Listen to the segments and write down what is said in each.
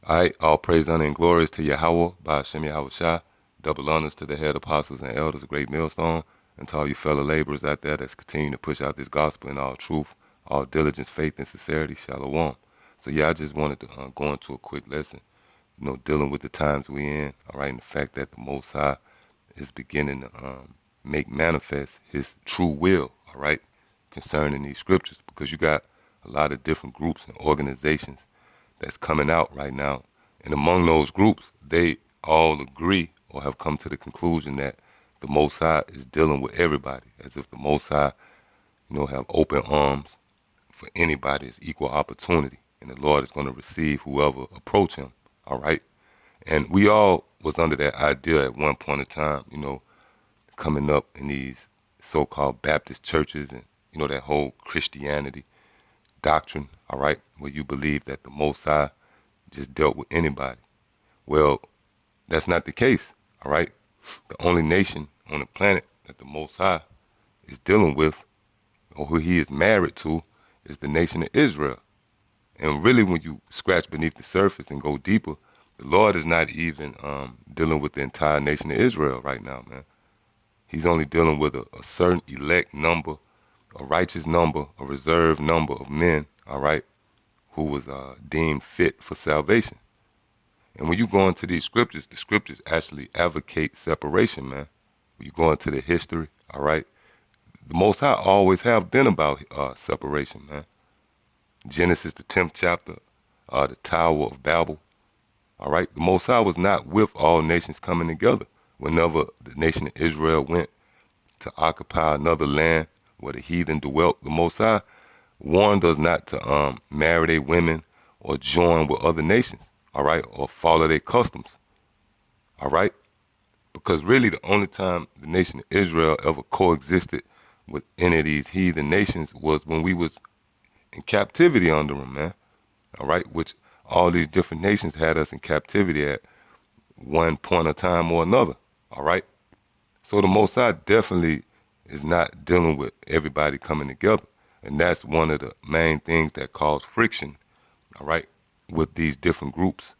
All right, all praise, honor, and glory is to Yahweh by Hashem Yahweh Shai. Double honors to the head apostles and elders of Great Millstone, and to all you fellow laborers out there that's continuing to push out this gospel in all truth, all diligence, faith, and sincerity. Shalom. So yeah, I just wanted to go into a quick lesson, dealing with the times we in. All right, and the fact that the Most High is beginning to make manifest His true will. All right, concerning these scriptures, because you got a lot of different groups and organizations that's coming out right now. And among those groups, they all agree or have come to the conclusion that the Most High is dealing with everybody, as if the Most High, have open arms for anybody. It's equal opportunity, and the Lord is going to receive whoever approach Him. All right, and we all was under that idea at one point in time, coming up in these so-called Baptist churches and that whole Christianity doctrine, all right, where you believe that the Most High just dealt with anybody. Well, that's not the case, all right? The only nation on the planet that the Most High is dealing with, or who He is married to, is the nation of Israel. And really, when you scratch beneath the surface and go deeper, the Lord is not even dealing with the entire nation of Israel right now, man. He's only dealing with a certain elect number, a righteous number, a reserved number of men, all right, who was deemed fit for salvation. And when you go into these scriptures, the scriptures actually advocate separation, man. When you go into the history, all right, the Most High always have been about separation, man. Genesis, the 10th chapter, the Tower of Babel, all right. The Most High was not with all nations coming together. Whenever the nation of Israel went to occupy another land where the heathen dwelt, the Most High warned us not to marry their women or join with other nations, all right, or follow their customs, all right? Because really the only time the nation of Israel ever coexisted with any of these heathen nations was when we was in captivity under them, man, all right? Which all these different nations had us in captivity at one point of time or another, all right? So the Most High definitely is not dealing with everybody coming together. And that's one of the main things that cause friction, all right, with these different groups,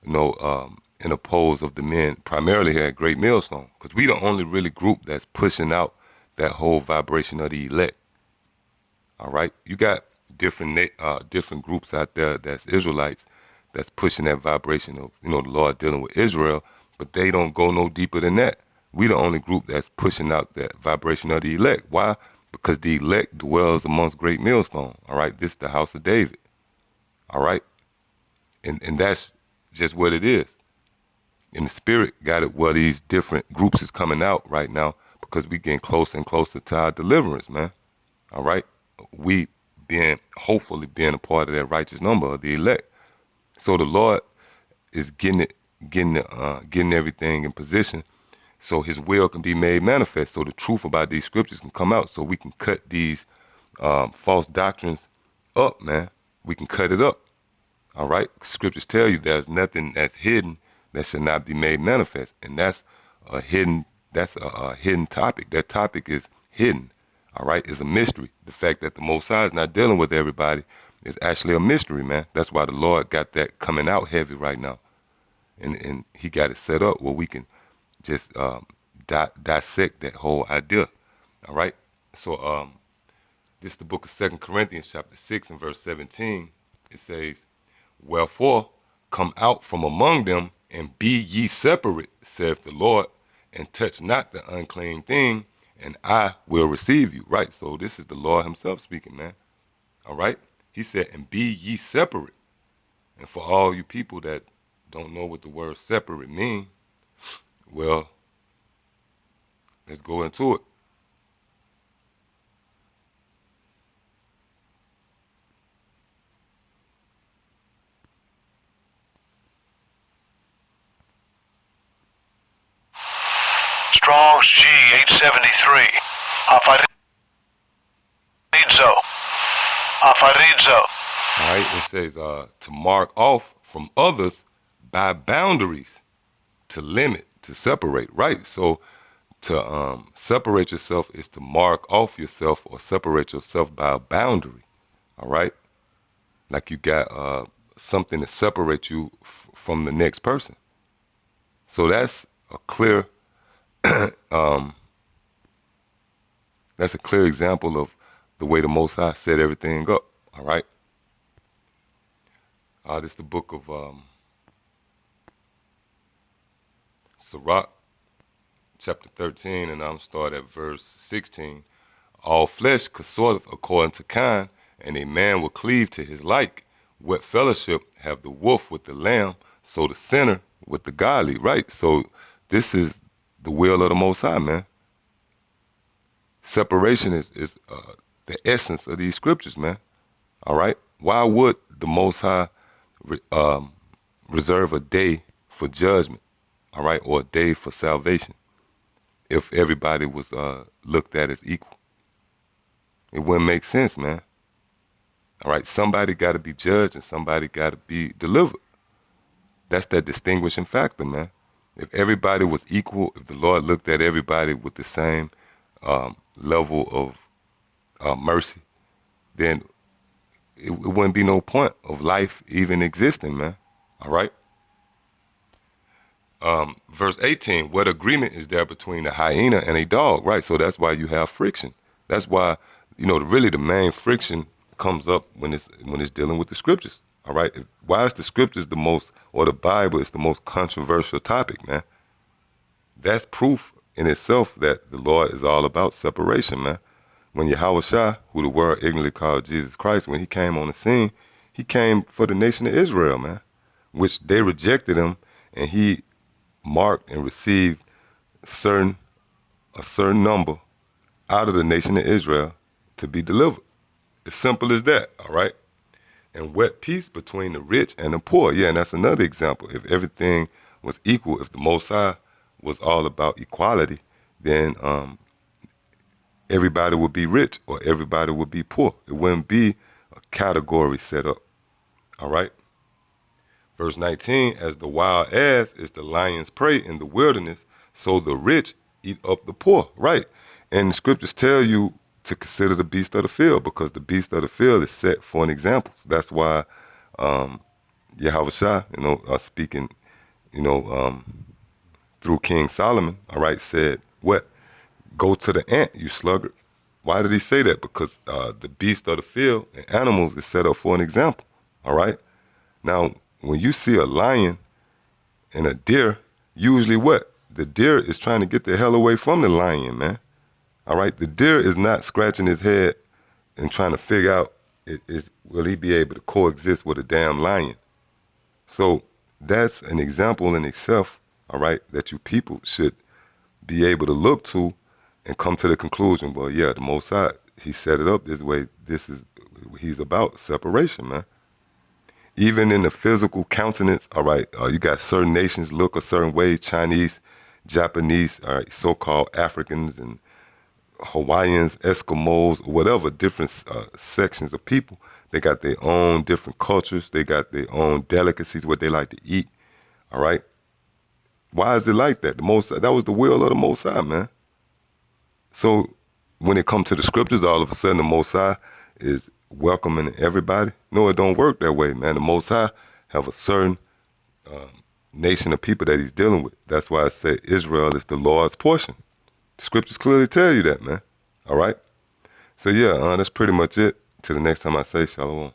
in oppose of the men, primarily here at Great Millstone, because we the only really group that's pushing out that whole vibration of the elect, all right? You got different groups out there that's Israelites that's pushing that vibration of, the Lord dealing with Israel, but they don't go no deeper than that. We the only group that's pushing out that vibration of the elect. Why? Because the elect dwells amongst Great Millstone, all right? This is the house of David, all right? And that's just what it is. And the spirit got it where these different groups is coming out right now because we getting closer and closer to our deliverance, man. All right? We hopefully being a part of that righteous number of the elect. So the Lord is getting everything in position so His will can be made manifest. So the truth about these scriptures can come out so we can cut these false doctrines up, man. We can cut it up. All right? Scriptures tell you there's nothing that's hidden that should not be made manifest. And that's a hidden topic. That topic is hidden. All right? It's a mystery. The fact that the Most High is not dealing with everybody is actually a mystery, man. That's why the Lord got that coming out heavy right now. And He got it set up where we can just dissect that whole idea. All right? So this is the book of 2 Corinthians chapter 6 and verse 17. It says, "Wherefore, come out from among them, and be ye separate, saith the Lord, and touch not the unclean thing, and I will receive you." Right? So this is the Lord Himself speaking, man. All right? He said, "And be ye separate." And for all you people that don't know what the word separate mean, well, let's go into it. Strong's G 873. Afarizo. Afarizo. All right? It says to mark off from others by boundaries, to limit, to separate, right? So to separate yourself is to mark off yourself or separate yourself by a boundary, all right? Like you got something to separate you from the next person. So that's a clear example of the way the Most High set everything up. All right. This is the book of Sirach, chapter 13, and I'm start at verse 16. All flesh consorteth according to kind, and a man will cleave to his like. What fellowship have the wolf with the lamb, so the sinner with the godly, right? So this is the will of the Most High, man. Separation is the essence of these scriptures, man. All right? Why would the Most High reserve a day for judgment, all right, or a day for salvation if everybody was looked at as equal? It wouldn't make sense, man. All right, somebody got to be judged and somebody got to be delivered. That's that distinguishing factor, man. If everybody was equal, if the Lord looked at everybody with the same level of mercy, then it wouldn't be no point of life even existing, man. All right? Verse 18, what agreement is there between a hyena and a dog, right? So that's why you have friction. That's why, really the main friction comes up when it's dealing with the scriptures, all right? Why is the scriptures or the Bible is the most controversial topic, man? That's proof in itself that the Lord is all about separation, man. When Yahweh Shah, who the world ignorantly called Jesus Christ, when he came on the scene, he came for the nation of Israel, man, which they rejected him, and he marked and received a certain number out of the nation of Israel to be delivered. As simple as that, all right? And what peace between the rich and the poor. Yeah, and that's another example. If everything was equal, if the Most High was all about equality, then everybody would be rich or everybody would be poor. It wouldn't be a category set up, all right? Verse 19, as the wild ass is the lion's prey in the wilderness, so the rich eat up the poor, right? And the scriptures tell you to consider the beast of the field because the beast of the field is set for an example. So that's why Yahweh Shah, speaking, through King Solomon, all right, said, what? Go to the ant, you sluggard. Why did he say that? Because the beast of the field and animals is set up for an example, all right? Now, when you see a lion and a deer, usually what? The deer is trying to get the hell away from the lion, man. All right? The deer is not scratching his head and trying to figure out, will he be able to coexist with a damn lion? So that's an example in itself, all right, that you people should be able to look to and come to the conclusion, well, yeah, the Most High, he set it up this way. He's about separation, man. Even in the physical countenance, all right, you got certain nations look a certain way, Chinese, Japanese, all right, so-called Africans and Hawaiians, Eskimos, whatever, different sections of people. They got their own different cultures. They got their own delicacies, what they like to eat, all right? Why is it like that? That was the will of the Most High, man. So when it comes to the scriptures, all of a sudden the Most High is welcoming everybody. No, it don't work that way, man. The Most High have a certain nation of people that he's dealing with. That's why I say Israel is the Lord's portion. The scriptures clearly tell you that, man. All right? So yeah, that's pretty much it. Till the next time I say shalom.